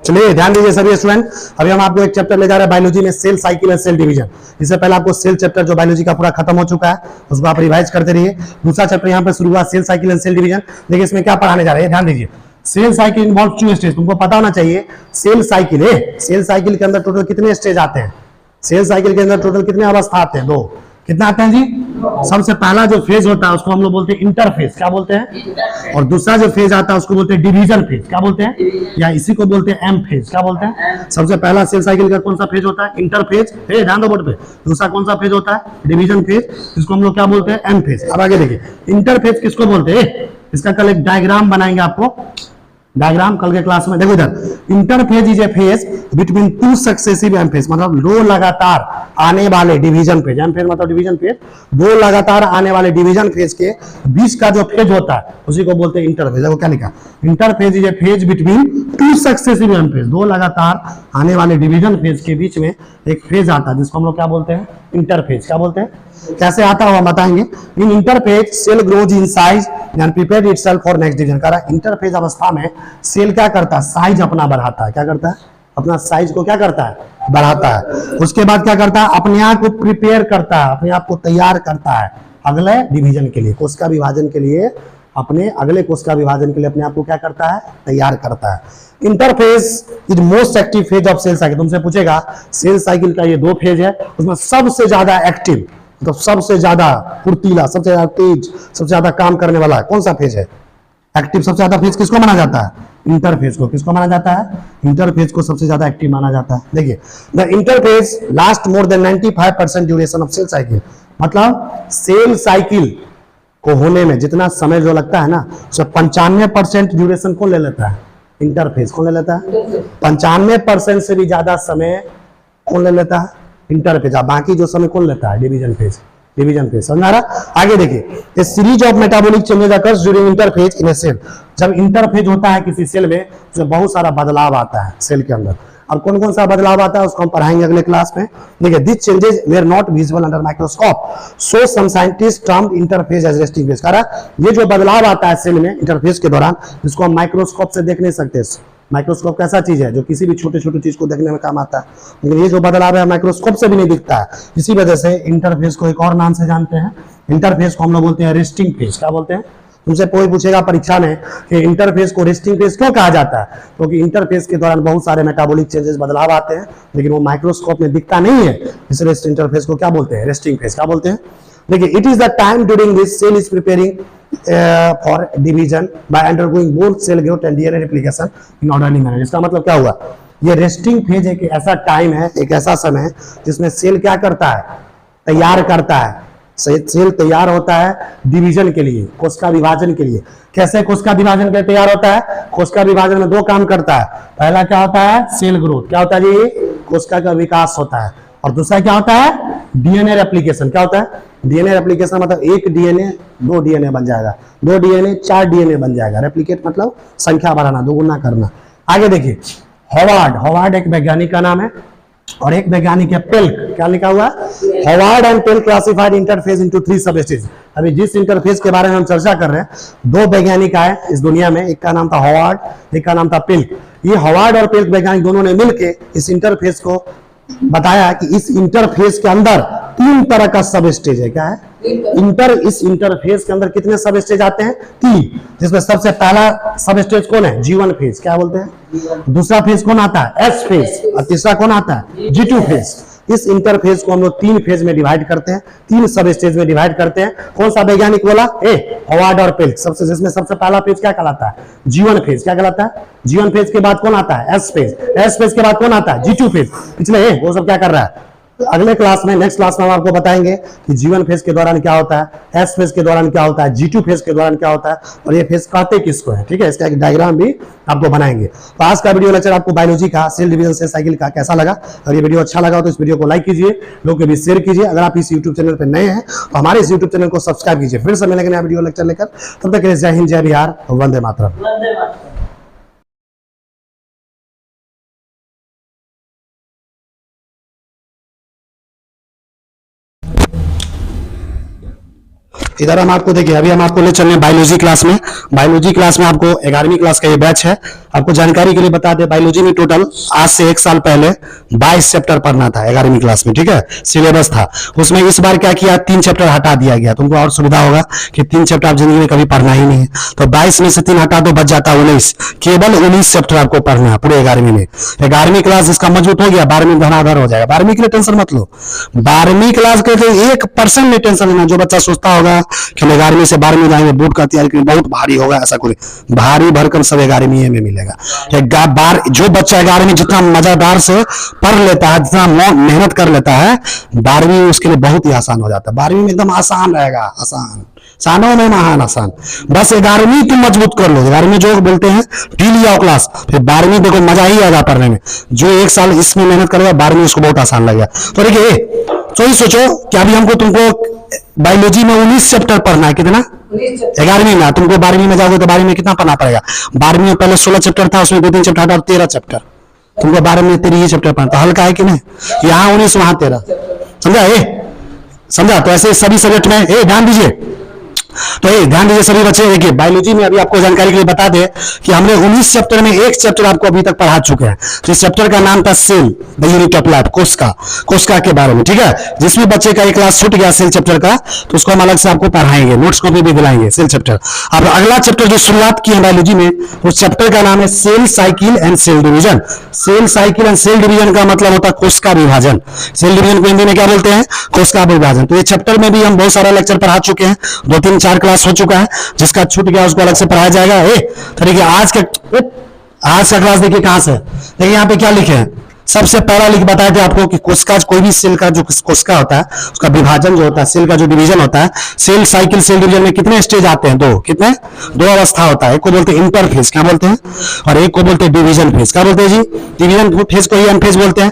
चलिए ध्यान दीजिए सभी स्टूडेंट, अभी हम आपको एक चैप्टर ले जा रहे हैं बायोलॉजी में, सेल साइकिल और सेल डिवीजन। इससे पहले आपको सेल चैप्टर जो बायोलॉजी का पूरा खत्म हो चुका है उसको आप रिवाइज करते रहिए। दूसरा चैप्टर यहाँ पर शुरू हुआ, cell cycle and cell division. देखिए इसमें क्या पढ़ाने जा रहे हैं, ध्यान दीजिए। सेल साइकिल इन्वॉल्व 2 स्टेज, तुमको पता होना चाहिए। सेल साइकिल सेल साइकिल के अंदर टोटल कितने स्टेज आते हैं? सेल साइकिल के अंदर टोटल कितने अवस्था आते हैं? 2। कितना आते हैं जी? सबसे पहला जो फेज होता है उसको हम लोग बोलते हैं इंटरफेज, क्या बोलते हैं? और दूसरा जो फेज आता है उसको बोलते हैं डिवीजन फेज, क्या बोलते हैं? या इसी को बोलते हैं एम फेज, क्या बोलते हैं? सबसे पहला सेल साइकिल का कौन सा फेज होता है? इंटरफेज, ध्यान दो बोर्ड पे। दूसरा कौन सा फेज होता है? डिवीजन फेज, इसको हम लोग क्या बोलते हैं? M phase. अब आगे देखिए, इंटरफेज किसको बोलते हैं? इसका कल एक डायग्राम बनाएंगे आपको, डायग्राम कल के क्लास में। देखो इधर, interphase is a phase between 2 successive M phase, मतलब 2 लगातार आने वाले डिवीजन फेज। एम फेज मतलब डिवीजन फेज, 2 लगातार आने वाले डिवीजन फेज के बीच का जो फेज होता है उसी को बोलते हैं इंटरफेज। देखो क्या लिखा, interphase is a phase between 2 successive M phase, 2 लगातार आने वाले डिवीजन फेज के बीच में एक फेज आता है जिसको हम लोग क्या बोलते हैं? इंटरफेज। क्या बोलते हैं? कैसे आता है बताएंगे। In interphase cell grows in size and prepare itself for next division. कह रहा है इंटरफेज अवस्था में सेल क्या करता है? साइज अपना बढ़ाता है। क्या करता है? अपना साइज को क्या करता है? बढ़ाता है। उसके बाद क्या करता है? अपने आप को प्रिपेयर करता है, अपने आप को तैयार करता है अगले डिवीजन के लिए, कोशिका विभाजन के लिए। अपने अगले कोशिका विभाजन के लिए अपने आप को क्या करता है? तैयार करता है। Interphase is most active phase of cell cycle. तुमसे पूछेगा सेल साइकिल का ये 2 फेज है, उसमें सबसे ज्यादा एक्टिव, तो सबसे ज्यादा फुर्तीला, सबसे ज्यादा तेज, सबसे ज्यादा काम करने वाला कौन सा फेज है? एक्टिव सबसे ज्यादा फेज किसको माना जाता है? इंटरफेज को। किसको माना जाता है? इंटरफेज को सबसे ज्यादा एक्टिव माना जाता है। देखिए, the interphase last more than 95% duration of cell cycle, मतलब सेल साइकिल को होने में जितना समय जो लगता है ना, उसमें 95% ड्यूरेशन कौन ले लेता है? इंटरफेज। कौन ले लेता है? 95% से भी ज्यादा समय कौन ले लेता है? इंटरफेज। बाकी जो समय कौन लेता है? Division phase. डिवीजन फेज, समझ आ रहा? आगे देखिए, a series of metabolic changes occurs during interphase in a cell. जब इंटरफेज होता है किसी सेल में, उसमें बहुत सारा बदलाव आता है सेल के अंदर। और कौन कौन सा बदलाव आता है उसको हम पढ़ाएंगे अगले क्लास में। देखिए, this changes were not visible under microscope, so some scientist termed interphase as resting phase. कह रहा ये जो बदलाव आता है सेल में इंटरफेज के दौरान, जिसको हम माइक्रोस्कोप से देख नहीं सकते। माइक्रोस्कोप कैसा चीज है? जो किसी भी छोटे छोटे चीज को देखने में काम आता है, लेकिन ये जो बदलाव है माइक्रोस्कोप से भी नहीं दिखता है। इसी वजह से इंटरफेज को एक और नाम से जानते हैं। इंटरफेज को हम लोग बोलते हैं रेस्टिंग फेज। क्या बोलते हैं? तुमसे कोई पूछेगा परीक्षा में कि इंटरफेज को रेस्टिंग फेज क्यों कहा जाता है, क्योंकि तो इंटरफेज के दौरान बहुत सारे मेटाबॉलिक चेंजेस बदलाव आते हैं, लेकिन वो माइक्रोस्कोप में दिखता नहीं है, इसलिए इंटरफेज को क्या बोलते हैं? Resting phase. क्या बोलते हैं? देखिए, it is the time during this cell is preparing for division by undergoing both cell growth and DNA replication in orderly manner. इसका मतलब क्या हुआ? ये रेस्टिंग फेज एक ऐसा टाइम है, एक ऐसा समय है जिसमें सेल क्या करता है? तैयार करता है। सेल तैयार होता है डिवीजन के लिए, कोशिका विभाजन के लिए। कैसे कोशिका विभाजन के लिए तैयार होता है? कोशिका विभाजन में 2 काम करता है। पहला क्या होता है? Cell growth. क्या होता है जी? कोशिका का विकास होता है। और दूसरा क्या होता है? DNA replication. क्या होता है? डीएनए रेप्लिकेशन मतलब 1 डीएनए 2 डीएनए बन जाएगा, 2 डीएनए 4 डीएनए बन जाएगा। रेप्लिकेट मतलब संख्या बढ़ाना, दोगुना करना। आगे देखिए, हॉवार्ड एक वैज्ञानिक का नाम है, और एक वैज्ञानिक है पेल्क। क्या लिखा हुआ? हॉवार्ड एंड पेल्क क्लासिफाइड इंटरफेज इनटू 3 सब स्टेज। अभी जिस इंटरफेज के बारे में हम चर्चा कर रहे हैं, 2 वैज्ञानिक आए इस दुनिया में, एक का नाम था हॉवार्ड, एक का नाम था पेल्क। ये हॉवार्ड और पेल्क वैज्ञानिक दोनों ने मिलकर इस इंटरफेज को बताया कि इस इंटरफेज के अंदर 3 तरह का सब स्टेज है। क्या है? इस इंटरफेज के अंदर कितने सब स्टेज आते हैं? 3, जिसमें सबसे पहला सब स्टेज कौन है? G1 phase. क्या बोलते हैं? दूसरा फेज कौन आता है? S phase. और तीसरा कौन आता है? G2 phase. इस इंटरफेज को हम लोग 3 फेज में डिवाइड करते हैं, 3 सब स्टेज में डिवाइड करते हैं। कौन सा वैज्ञानिक बोला? हॉवार्ड और पेल्क। सबसे जिसमें सबसे पहला फेज क्या कहलाता है? G1 phase. क्या कहलाता है? G1 फेज के बाद कौन आता है? S phase. S फेज के बाद कौन आता है? G2 phase. पिछले वो सब क्या कर रहा है? अगले क्लास में, नेक्स्ट क्लास में हम आपको बताएंगे कि G1 फेज के दौरान क्या होता है, S फेज के दौरान क्या होता है, G2 फेज के दौरान क्या होता है, और ये फेज कहते किसको है। ठीक है, इसका एक डायग्राम भी आपको बनाएंगे। तो आज का वीडियो लेक्चर आपको बायोलॉजी का सेल डिवीजन से साइकिल का कैसा लगा? अगर ये वीडियो अच्छा लगा तो इस वीडियो को लाइक कीजिए, लोगों के बीच शेयर कीजिए। अगर आप इस यूट्यूब चैनल पर नए हैं तो हमारे इस यूट्यूब चैनल को सब्सक्राइब कीजिए। फिर से मिलेंगे नया वीडियो लेक्चर लेकर, तब तक के लिए जय हिंद, जय बिहार, वंदे मातरम। इधर हम आपको देखिए, अभी हम आपको ले चल रहे हैं बायोलॉजी क्लास में। बायोलॉजी क्लास में आपको 11वीं क्लास का ये बैच है। आपको जानकारी के लिए बता दें, बायोलॉजी में टोटल आज से 1 साल पहले 22 चैप्टर पढ़ना था 11वीं क्लास में, ठीक है, सिलेबस था। उसमें इस बार क्या किया, 3 चैप्टर हटा दिया गया। तुमको और सुविधा होगा कि 3 चैप्टर आप जिंदगी में कभी पढ़ना ही नहीं है, तो 22 में से 3 हटा दो, बच जाता 19। केवल 19 चैप्टर आपको पढ़ना है पूरे 11वीं में। 11वीं क्लास इसका मजबूत हो गया, 12वीं में धनाधर हो जाएगा। 12वीं के लिए टेंशन मत लो, 12वीं क्लास के लिए 1% नहीं टेंशन लेना। जो बच्चा सोचता होगा कि हम 11वीं से 12वीं जाएंगे, बोर्ड का तैयारी करेंगे, बहुत भारी होगा, ऐसा कोई भारी भरकम सब 11वीं में मिलेगा। जो बच्चा 11वीं जितना मजेदार से पढ़ लेता है, जितना मेहनत कर लेता है, 12वीं उसके लिए बहुत ही आसान हो जाता है। 12वीं में एकदम आसान रहेगा, आसान, सानों में महान आसान। बस 11वीं तुम मजबूत कर लो। 11वीं जो बोलते हैं पी लिया क्लास, फिर 12वीं देखो मजा ही आएगा पढ़ने में। जो 1 साल इसमें मेहनत करेगा, 12वीं उसको बहुत आसान लगेगा। तो देखिए, तो ही सोचो कि अभी हमको तुमको बायोलॉजी में 19 चैप्टर पढ़ना है। कितना? 11वीं में। तुमको 12वीं में जाओगे तो 12वीं में कितना पढ़ना पड़ेगा? 12वीं में पहले 16 चैप्टर था, उसमें 2-3 चैप्टर हटा 13 चैप्टर। तुमको 12वीं में 13 चैप्टर पढ़ना, तो हल्का है कि नहीं? यहाँ 19 वहां 13, समझा? समझा? तो ऐसे सभी सब्जेक्ट में ध्यान दीजिए। तो ध्यान दीजिए सभी बच्चे। देखिए, बायोलॉजी में अभी आपको जानकारी के लिए बता दें कि हमने 19 चैप्टर में 1 चैप्टर आपको अभी तक पढ़ा चुके हैं। तो इस चैप्टर का नाम था cell, the unit of life, कोशिका के बारे में, ठीक है। जिसमें बच्चे का एक क्लास छूट गया सेल चैप्टर का, तो उसको हम अलग से आपको पढ़ाएंगे, नोट्स कॉपी भी दिलाएंगे सेल चैप्टर। अब अगला चैप्टर जो शुरुआत की है बायोलॉजी में, उस चैप्टर का नाम है cell cycle and cell division. Cell cycle and cell division का मतलब होता है कोशिका विभाजन। सेल डिवीजन को हिंदी में क्या बोलते हैं? कोशिका विभाजन। तो ये चैप्टर में भी हम बहुत सारा लेक्चर पढ़ा चुके हैं, 2-3-4 क्लास हो चुका है। जिसका छूट गया उसको अलग से पढ़ाया जाएगा। तो देखिए आज का क्लास देखिए कहां से, देखिए यहाँ पे क्या लिखे हैं। सबसे पहला लिख बताए थे आपको कि कोशिका, कोई भी सेल का जो कोशिका होता है उसका विभाजन जो होता है, सेल का जो डिवीजन होता है, सेल साइकिल सेल डिवीजन में कितने स्टेज आते हैं? 2। कितने? 2 अवस्था होता है। एक को बोलते हैं इंटरफेज, क्या बोलते हैं? और एक को बोलते हैं डिवीजन फेज, क्या बोलते हैं जी? डिवीजन फेज को ही एनफेज बोलते हैं।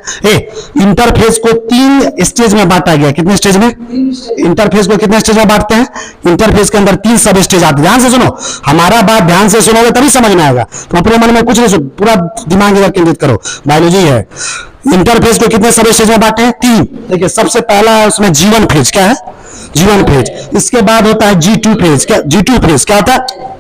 इंटरफेज को 3 स्टेज में बांटा गया। कितने स्टेज में? इंटरफेज को कितने स्टेज में बांटते हैं? इंटरफेज के अंदर 3 सब स्टेज आते हैं। ध्यान से सुनो, हमारा बात ध्यान से सुनोगे तभी समझ में आएगा। तो अपने मन में कुछ नहीं, पूरा दिमाग इधर केंद्रित करो, बायोलॉजी है। इंटरफेज को कितने सब स्टेज में बांटे हैं? 3। देखिए, सबसे पहला है उसमें जीवन फेज। क्या है? जीवन फेज। इसके बाद होता है G2 फेज। क्या G2 फेज क्या होता है?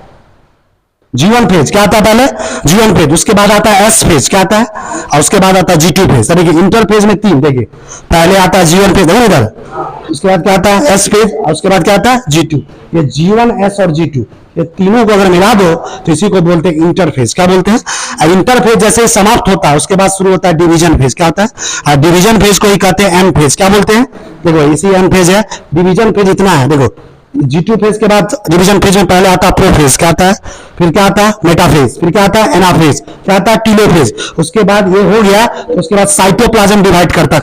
जीवन फेज। क्या आता है पहले? जीवन फेज। उसके बाद आता है S फेज। क्या आता है? और उसके बाद आता है G2 फेज। देखिए, इंटरफेज में 3, देखिए पहले आता है जीवन फेज, देखो इधर, उसके बाद क्या आता है? S फेज, और उसके बाद क्या आता है? G2। ये जीवन, S और G2, ये तीनों को अगर मिला दो तो इसी को बोलते हैं इंटरफेज। क्या बोलते हैं? इंटरफेज जैसे ही समाप्त होता है उसके बाद शुरू होता है डिवीजन फेज। क्या होता है? डिवीजन फेज को ही कहते हैं एम फेज। क्या बोलते हैं? देखो, इसी एम फेज है। डिवीजन फेज इतना है, देखो G2 फेज के बाद डिवीजन फेज में पहले आता है प्रोफेज। क्या आता है? फिर क्या आता है? मेटाफेज। फिर क्या आता है? एनाफेज। क्या आता है? टीलोफेज। उसके बाद ये हो गया तो उसके बाद साइटोप्लाज्म डिवाइड करता है,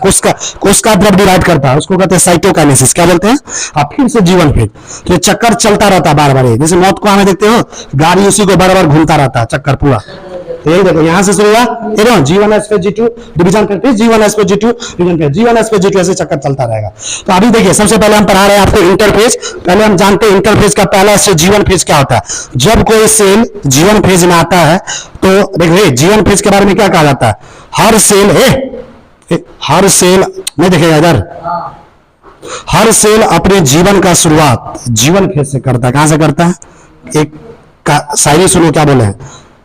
कोशिका द्रव डिवाइड करता है, उसको कहते हैं साइटोकाइनेसिस। क्या बोलते हैं? और फिर से जीवन फेज। तो ये चक्कर चलता रहता है बार बार, जैसे मौत को हमें देखते हो, गाड़ी उसी को बार बार घूमता रहता है चक्कर पूरा। तो यही देखो, यहां से शुरू हुआ, G1 S पे G2 डिवीजन, फिर G1 S पे G2 डिवीजन, फिर G1 S पे G2, ऐसे चक्कर चलता रहेगा। तो अभी देखिए, सबसे पहले हम पढ़ा रहे हैं आपको इंटरफेज। पहले हम जानते हैं इंटरफेज का पहला से जीवन फेज क्या होता है। जब कोई सेल जीवन फेज में आता है तो देखिए, जीवन फेज के बारे में क्या कहा जाता है? हर सेल नहीं देखेगा इधर, हर सेल अपने जीवन का शुरुआत जीवन फेज से करता है। कहां से करता है? एक शायरी सुनो, क्या बोले हैं?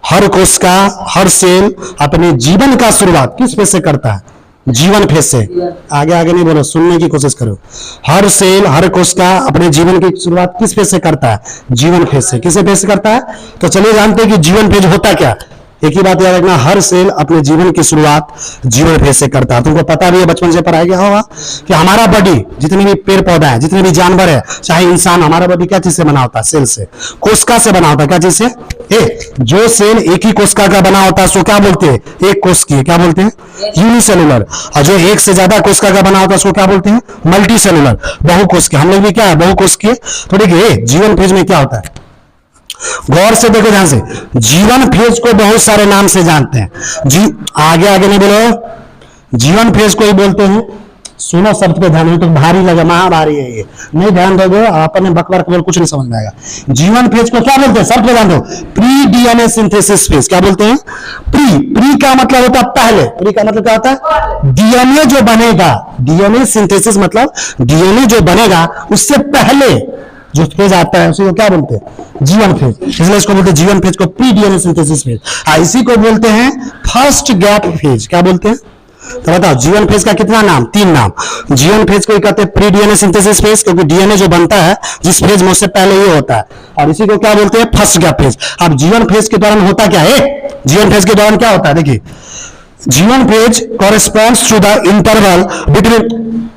हर कोशिका, हर सेल अपने जीवन का शुरुआत किस फेज से करता है? जीवन फेज से। आगे आगे नहीं बोलो, सुनने की कोशिश करो। हर सेल, हर कोशिका अपने जीवन की शुरुआत किस फेज से करता है? जीवन फेज से। किस फेज से करता है? तो चलिए जानते हैं कि जीवन फेज होता क्या। एक ही बात याद रखना, हर सेल अपने जीवन की शुरुआत जीवन फेज से करता है। तुमको पता भी है, बचपन से पढ़ाया गया होगा कि हमारा बॉडी, जितने भी पेड़ पौधा है, जितने भी जानवर है, चाहे इंसान, हमारा बॉडी क्या चीज से बना होता है? सेल से, कोशिका से बना होता है। क्या चीज से? जो सेल एक ही कोशिका का बना होता है उसको क्या बोलते हैं? एक कोशिकीय। क्या बोलते हैं? यूनिसेलुलर। और जो एक से ज्यादा कोशिका का बना होता है उसको क्या बोलते हैं? मल्टी सेलुलर, बहुकोशिकीय। हम लोग भी क्या है? बहुकोशिकीय। तो देखिए, जीवन फेज में क्या होता है, गौर से देखो ध्यान से। जीवन फेज को बहुत सारे नाम से जानते हैं। आगे आगे नहीं बोलो, जीवन फेज को ही बोलते हैं। सुनो, शब्द पे ध्यान, तो भारी लगे, महाभारी है ये, नहीं ध्यान दोगे अपने बकवास केवल कुछ नहीं समझ में आएगा। जीवन फेज को क्या बोलते हैं? शब्द पे ध्यान दो, प्री डीएनए सिंथेसिस फेज। क्या बोलते हैं? प्री का मतलब होता है पहले। प्री का मतलब क्या होता है? डीएनए जो बनेगा, डीएनए सिंथेसिस मतलब डीएनए जो बनेगा उससे पहले जो फेज आता है उसी को क्या बोलते हैं, G1 फेज, इसलिए इसको बोलते हैं G1 फेज को प्री डीएनए सिंथेसिस फेज। इसी को बोलते हैं फर्स्ट गैप फेज। क्या बोलते हैं, तो बताओ G1 फेज का कितना नाम, 3 नाम। G1 फेज को कहते हैं प्री डीएनए सिंथेसिस फेज, क्योंकि डीएनए जो बनता है जिस फेज में उससे पहले ये होता है, और इसी को क्या बोलते हैं, फर्स्ट गैप फेज। अब G1 फेज के दौरान होता क्या है, G1 फेज के दौरान क्या होता है, देखिए G1 phase corresponds to the interval between,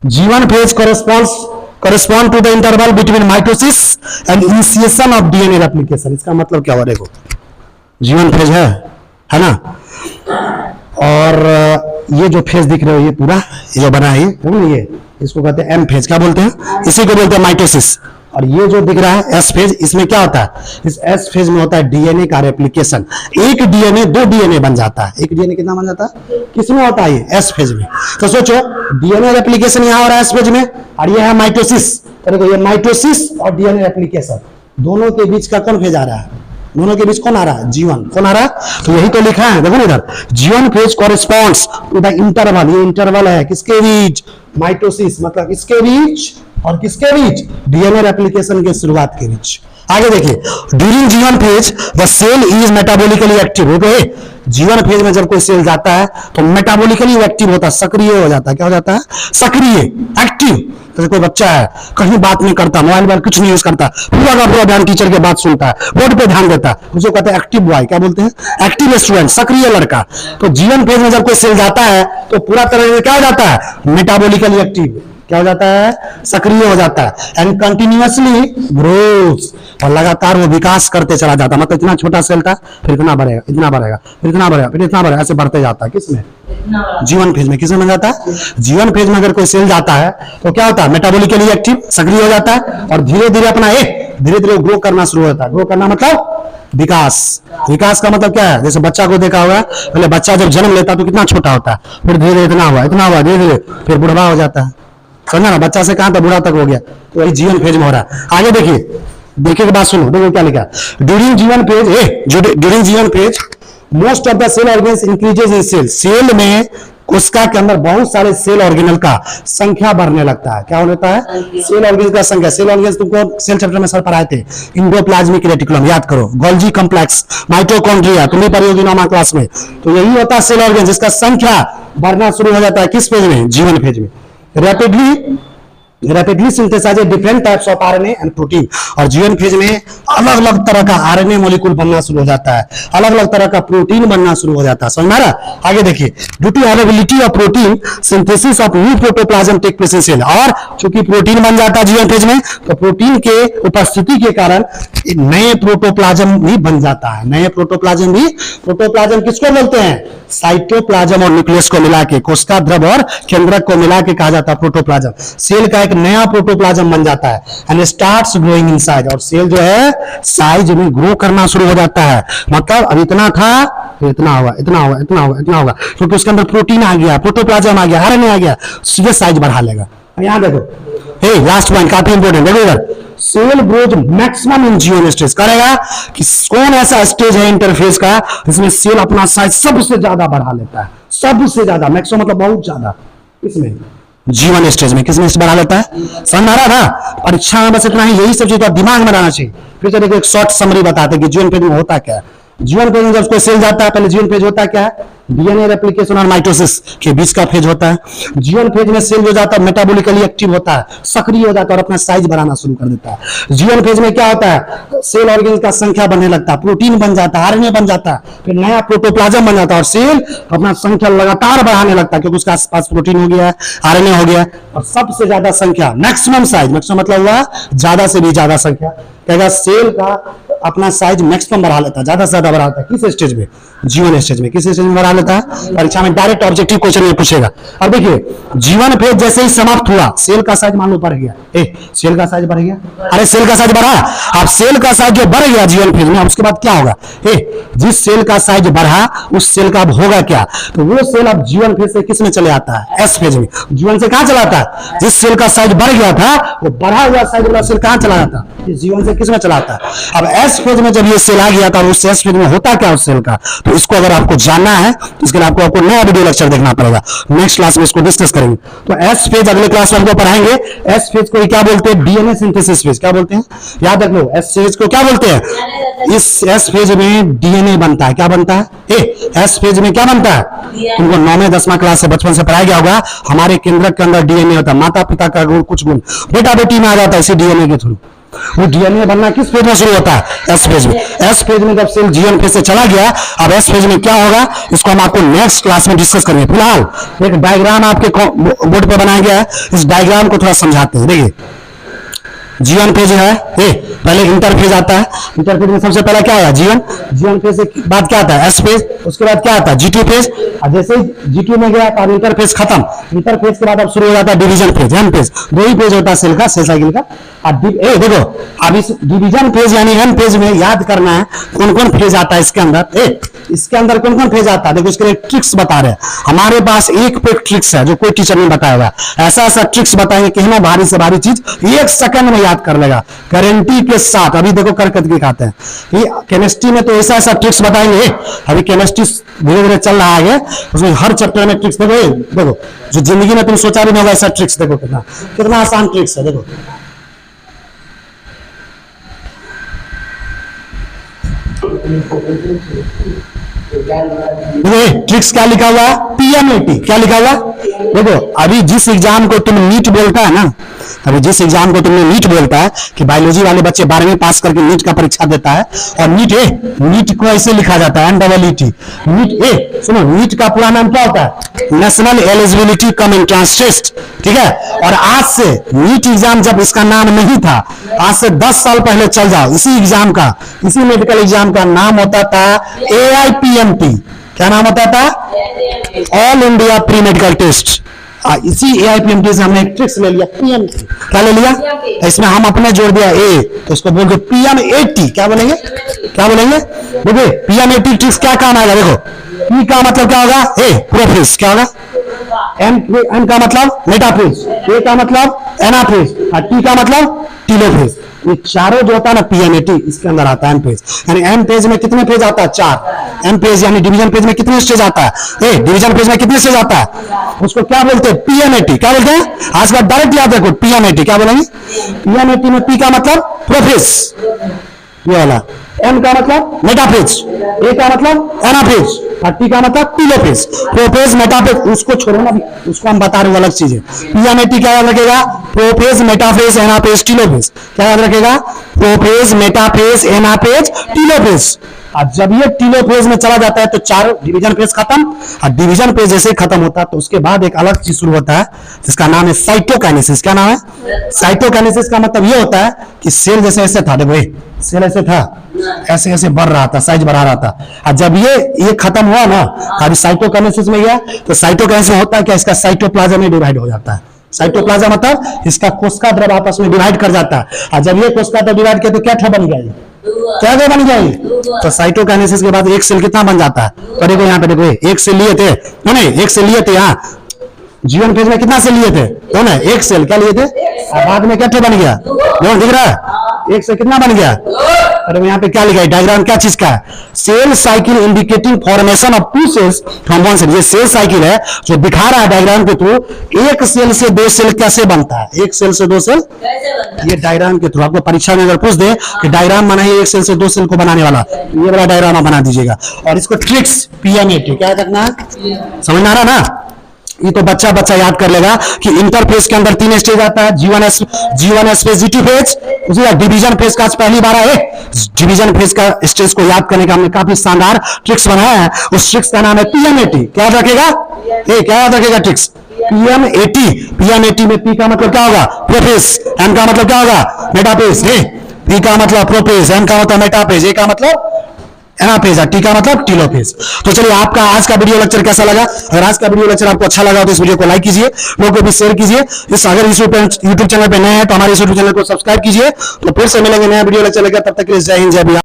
G1 phase correspond to the interval between mitosis and initiation of DNA replication। इसका मतलब क्या हुआ, देखो G1 फेज है ना, और ये जो फेज दिख रहे हो ये पूरा ये जो बना है ये इसको कहते हैं M फेज। क्या बोलते हैं, इसी को बोलते हैं माइटोसिस। और ये जो दिख रहा है S फेज, इसमें क्या होता है, इस S फेज में होता है डीएनए का रेप्लिकेशन। एक डीएनए 2 डीएनए बन जाता है। एक डीएनए कितना बन जाता है, किसमें होता है, ये S फेज में। तो सोचो डीएनए रेप्लिकेशन यहाँ हो रहा है S फेज में, और ये है माइटोसिस। तो देखो ये माइटोसिस और डीएनए रेप्लिकेशन दोनों के बीच का कौन फेज आ रहा है, दोनों के बीच कौन आ रहा है, G1। कौन आ रहा है, तो यही तो लिखा है, देखो इधर G1 phase corresponds to the interval. ये इंटरवल है किसके बीच, माइटोसिस मतलब किसके बीच, और किसके बीच, डीएनए रेप्लिकेशन के शुरुआत के बीच। आगे देखिए, during G1 phase the cell is metabolically active. G1 phase में जब कोई सेल जाता है तो मेटाबॉलिकली एक्टिव होता है, सक्रिय हो जाता है। क्या हो जाता है, सक्रिय, एक्टिव। जैसे कोई बच्चा है कहीं बात नहीं करता, मोबाइल कुछ नहीं यूज करता, पूरा का पूरा ध्यान टीचर की बात सुनता है, बोर्ड पे ध्यान देता है, उसको कहते हैं एक्टिव बॉय। क्या बोलते हैं, एक्टिव स्टूडेंट, सक्रिय लड़का। तो G1 फेज में जब कोई सेल जाता है तो पूरा तरह से क्या हो जाता है, मेटाबॉलिकली एक्टिव। क्या हो जाता है, सक्रिय हो जाता है, एंड कंटिन्यूअसली ग्रोथ, और लगातार वो विकास करते चला जाता है। मतलब इतना छोटा सेल था, फिर इतना बढ़ेगा, इतना बढ़ेगा, फिर इतना बढ़ेगा, फिर इतना बढ़ेगा, ऐसे बढ़ते जाता है। किसमें, G1 फेज में। किसमें जाता है, G1 फेज में अगर कोई सेल जाता है तो क्या होता है, मेटाबॉलिकली एक्टिव, सक्रिय हो जाता है, और धीरे धीरे अपना धीरे धीरे ग्रो करना शुरू होता है। ग्रो करना मतलब विकास। विकास का मतलब क्या है, जैसे बच्चा को देखा होगा, पहले बच्चा जब जन्म लेता है तो कितना छोटा होता है, फिर धीरे धीरे इतना हुआ, इतना हुआ, धीरे धीरे फिर बुढ़वा हो जाता है। समझा ना, बच्चा से कहां तक बूढ़ा तक हो गया, तो वही G1 फेज में हो रहा है। आगे देखिए के बाद सुनो, देखो क्या लिखा, during G1 phase, during G1 phase most of the cell organs increases in cell. Cell में कोशिका के अंदर बहुत सारे सेल ऑर्गेनल का संख्या बढ़ने लगता है। क्या होता है, सेल ऑर्गेन्स का संख्या। सेल ऑर्गेन्स तुमको सेल चैप्टर में सर पढ़ाए थे, इंडोप्लाज्मिक रेटिकुलम याद करो, गोल्जी कॉम्प्लेक्स, माइटोकॉन्ड्रिया, तुम्हें पढ़ी होगी 9वीं क्लास में। तो यही होता है सेल ऑर्गेन्स, जिसका संख्या बढ़ना शुरू हो जाता है किस फेज में, G1 फेज में। Rapidly synthesize different types of RNA and protein. और G1 फेज में अलग अलग तरह का आरएनए मॉलिक्यूल बनना शुरू हो जाता है, अलग अलग तरह का प्रोटीन बनना शुरू हो जाता है। समझ में आ रहा, आगे देखिए, due to availability of protein synthesis of new protoplasm take place in cell. और चूंकि प्रोटीन बन जाता है G1 फेज में, तो प्रोटीन के उपस्थिति के कारण नए प्रोटोप्लाज्म भी बन जाता है। नए प्रोटोप्लाज्म भी, प्रोटोप्लाज्म किसको बोलते हैं, साइटोप्लाज्म और न्यूक्लियस को मिला के, कोशिका द्रव और केंद्रक को मिला के कहा जाता है प्रोटोप्लाज्म। सेल का एक नया प्रोटोप्लाज्म बन जाता है, and starts growing in size. और सेल जो है साइज में ग्रो करना शुरू हो जाता है। मतलब अब इतना था, इतना हुआ, इतना हुआ, इतना हुआ, इतना होगा, क्योंकि उसके अंदर प्रोटीन आ गया, प्रोटोप्लाज्म आ गया, आरएनए आ गया, सीधे साइज बढ़ा लेगा। यहां देखो, लास्ट पॉइंट काफी इंपोर्टेंट, देखो इधर, cell growth maximum in G1 stage. करेगा कि कौन ऐसा स्टेज है इंटरफेस का जिसमें सेल अपना साइज सबसे ज्यादा बढ़ा लेता है, सबसे ज्यादा, मैक्सिमम मतलब बहुत ज्यादा, इसमें G1 स्टेज में। किसमें बढ़ा लेता है, समझ आ रहा था, परीक्षा में बस इतना ही, यही सब चीज तो दिमाग में रहना चाहिए। फिर चलिए एक शॉर्ट समरी बताते हैं कि G1 फेज में होता क्या है। G1 फेज में जब कोई सेल जाता है, पहले G1 फेज होता है क्या है, डीएनए रेप्लिकेशन और माइटोसिस के बीच का फेज होता है। G1 फेज में सेल जो जाता है मेटाबॉलिकली एक्टिव होता है, सक्रिय हो जाता है और अपना साइज बढ़ाना शुरू कर देता है। G1 फेज में क्या होता है, सेल ऑर्गेन का संख्या बढ़ने लगता है, प्रोटीन बन जाता है, आरएनए बन जाता है, फिर नया प्रोटोप्लाज्म बन जाता है, और सेल अपना संख्या लगातार बढ़ाने लगता है, क्योंकि उसके आसपास प्रोटीन हो गया है, आरएनए हो गया, और सबसे ज्यादा संख्या, मैक्सिमम साइज, मैक्सिमम मतलब हुआ ज्यादा से भी ज्यादा संख्या, कहेगा सेल का अपना साइज मैक्सिमम बढ़ा लेता है, ज्यादा से ज्यादा बढ़ाता है। किस स्टेज में, G1 स्टेज में। किस स्टेज में बढ़ा लेता है, परीक्षा में डायरेक्ट ऑब्जेक्टिव क्वेश्चन में पूछेगा। अब देखिए, G1 फेज जैसे ही समाप्त हुआ, सेल का साइज मान लो बढ़ गया, सेल का साइज बढ़ गया, अरे सेल का साइज बढ़ा, अब सेल का साइज जो बढ़ गया G1 फेज में, उसके बाद क्या होगा, जिस सेल का साइज बढ़ा उस सेल का अब होगा क्या, तो वो सेल अब G1 फेज से किस में चले आता है, S फेज में। G1 से कहां चला आता है, जिस सेल का साइज बढ़ गया था वो बढ़ा हुआ साइज वाला सेल कहां चला जाता है, G1 से किस में चला आता है। अब एस फेज में जब ये सेल आ गया था, उस एस फेज में होता क्या उस सेल का, तो इसको अगर आपको जानना है तो इसके लिए आपको नया वीडियो लेक्चर देखना पड़ेगा। नेक्स्ट क्लास में इसको डिस्कस करेंगे। तो एस फेज अगले क्लास में हमको पढ़ाएंगे। एस फेज को क्या बोलते हैं? DNA synthesis phase. क्या बोलते हैं? याद रख लो, एस फेज को क्या बोलते हैं? इस एस फेज में डीएनए बनता है। क्या बनता है? एस फेज में क्या बनता है? तुमको 9वें 10वां क्लास से बचपन से पढ़ाया गया होगा। हमारे केंद्रक के अंदर डीएनए होता है, माता पिता का गुण कुछ गुण बेटा बेटी में आ जाता है इसी डीएनए के थ्रू। वो डीएनए बनना किस फेज में शुरू होता है? एस फेज में। एस फेज में जब सेल जीएन फेज से चला गया, अब एस फेज में क्या होगा इसको हम आपको नेक्स्ट क्लास में डिस्कस करेंगे। फिलहाल एक डायग्राम आपके बोर्ड पे बनाया गया है, इस डायग्राम को थोड़ा समझाते हैं। देखिए, जीवन फेज है, पहले इंटरफेज आता है। इंटरफेज में सबसे पहले क्या आया? जीवन फेज के बाद क्या आता है? S phase. उसके बाद क्या आता है? G2 phase. और जैसे ही जी2 में गया तो अब इंटरफेज खत्म। इंटरफेज के बाद अब शुरू हो जाता है डिवीजन फेज, एन फेज। दो ही फेज होता है सेल का, सेल साइकिल का। देखो, अब इस डिवीजन फेज यानी एन फेज में याद करना है कौन कौन फेज आता है इसके अंदर। इसके अंदर कौन कौन फेज आता है? देखो, इसके लिए ट्रिक्स बता रहे हैं हमारे पास। एक पे ट्रिक्स है जो कोई टीचर नहीं बताएगा। ऐसा ऐसा ट्रिक्स बताएंगे कि ना भारी से भारी चीज 1 सेकंड में याद कर लेगा, गारंटी के साथ। अभी देखो कर करके दिखाते हैं। ये केमिस्ट्री में तो ऐसा ऐसा ट्रिक्स बताएंगे। अभी केमिस्ट्री धीरे धीरे चल रहा है, उसमें हर चैप्टर में ट्रिक्स। देखो जो जिंदगी में तुम सोचा भी नहीं होगा ऐसा ट्रिक्स। देखो कितना आसान ट्रिक्स है। देखो ट्रिक्स क्या लिखा हुआ है? पीएमएटी। क्या लिखा हुआ? देखो, अभी जिस एग्जाम को तुम नीट बोलता है ना, अभी जिस एग्जाम को तुमने नीट बोलता है कि बायोलॉजी वाले बच्चे 12वीं पास करके नीट का परीक्षा देता है, और नीट को ऐसे लिखा जाता है NEET। नीट सुनो, नीट का पूरा नाम क्या होता है? National eligibility cum entrance test. ठीक है, और आज से नीट एग्जाम जब इसका नाम नहीं था, आज से 10 साल पहले चल जाओ, इसी एग्जाम का, इसी मेडिकल एग्जाम का नाम होता था AIPMT। क्या नाम होता था? All India pre medical test. इसी AIPMT से हमने एक ट्रिक्स ले लिया, PMT। क्या ले लिया? इसमें हम अपने जोड़ दिया ए, तो इसको बोल के PMAT। क्या बोलेंगे? क्या बोलेंगे? देखिए, PMAT ट्रिक्स क्या काम आएगा? देखो, P का मतलब क्या होगा? प्रोफेज। क्या होगा? M का मतलब मेटाफेज, A का मतलब एनाफेज, और T का मतलब टीलोफेज। ये चारों जो होता है ना PMAT, इसके अंदर आता है एम पेज। यानी एम पेज में कितने पेज आता है? 4। एम पेज यानी डिवीजन पेज में कितने स्टेज आता है? डिवीजन पेज में कितने स्टेज आता है? उसको क्या बोलते हैं? PMAT। क्या बोलते हैं? आज का डायरेक्ट याद रखो, PMAT। क्या बोलेंगे? PMAT में P का मतलब प्रोफेज, ये वाला। M का मतलब मेटाफेज, A का मतलब एनाफेज, और T का मतलब टीलोफेज। प्रोफेज मेटाफेज उसको छोड़ो ना, उसको हम बता रहे हैं, अलग चीज है। PMAT क्या याद रखेगा? Prophase metaphase anaphase telophase. क्या याद रखेगा? Prophase metaphase anaphase telophase. अब जब ये टीलोफेज में चला जाता है तो 4 डिवीजन फेज खत्म। और डिवीजन फेज जैसे खत्म होता है तो उसके बाद एक अलग चीज शुरू होता है जिसका नाम है साइटोकाइनेसिस। क्या नाम है? साइटोकाइनेसिस का मतलब ये होता है कि सेल जैसे ऐसे था, देखो सेल ऐसे था, ऐसे ऐसे बढ़ रहा था, साइज बढ़ा रहा था। और जब ये खत्म हुआ ना, अभी साइटोकाइनेसिस में गया, तो साइटोकाइनेसिस में होता है क्या? इसका साइटोप्लाज्म में डिवाइड हो जाता है। साइटोप्लाज्म मतलब इसका कोशिका द्रव आपस में डिवाइड कर जाता है। और जब ये कोशिका द्रव डिवाइड किया तो क्या बन गया? क्या बन जाएगी? तो साइटोकाइनेसिस के बाद एक सेल कितना बन जाता है? तो देखो यहाँ पे, देखो एक सेल लिए थे, नहीं एक सेल लिए थे। यहाँ जीवन फेज में कितना सेल लिए थे? तो ना एक सेल। क्या लिए थे? और बाद में क्या बन गया? दिख रहा है? एक से कितना बन गया? अरे यहाँ पे क्या लिखा है? डायग्राम क्या चीज का है? Cell cycle indicating formation of 2 cells from 1 cell. ये सेल साइकिल है जो दिखा रहा है डायग्राम के थ्रू, एक सेल से 2 सेल कैसे बनता है, एक सेल से 2 सेल। ये डायग्राम के थ्रू आपको परीक्षा में अगर पूछ दे कि डायग्राम बनाइए एक सेल से 2 सेल को बनाने वाला, ये वाला डायग्राम आप बना दीजिएगा। और इसको ट्रिक्स PMAT क्या करना है? समझ में आ रहा ना? ये तो बच्चा याद कर लेगा कि इंटरफेज के अंदर 3 स्टेज आता है, G1 S phase, G2 phase, उसी का डिवीजन फेज का आज पहली बार है। डिवीजन फेज का स्टेज को याद करने का हमने काफी शानदार ट्रिक्स बनाया है। उस ट्रिक्स का नाम है PMAT। क्या याद रखेगा? क्या याद रखेगा ट्रिक्स? PMAT। PMAT में P का मतलब क्या होगा? प्रोफेज। M का मतलब क्या होगा? मेटाफेज। P का मतलब प्रोफेज, M का मतलब मेटाफेज, A का मतलब एनाफेज, T का मतलब टीलोफेज। तो चलिए, आपका आज का वीडियो लेक्चर कैसा लगा? अगर आज का वीडियो लेक्चर आपको अच्छा लगा तो इस वीडियो को लाइक कीजिए, लोगों को भी शेयर कीजिए। अगर इस यूट्यूब चैनल पे नए हैं तो हमारे इस यूट्यूब चैनल को सब्सक्राइब कीजिए। तो फिर से मिलेंगे नया वीडियो लेक्चर लेकर, तब तक के लिए जय हिंद, जय बिहार।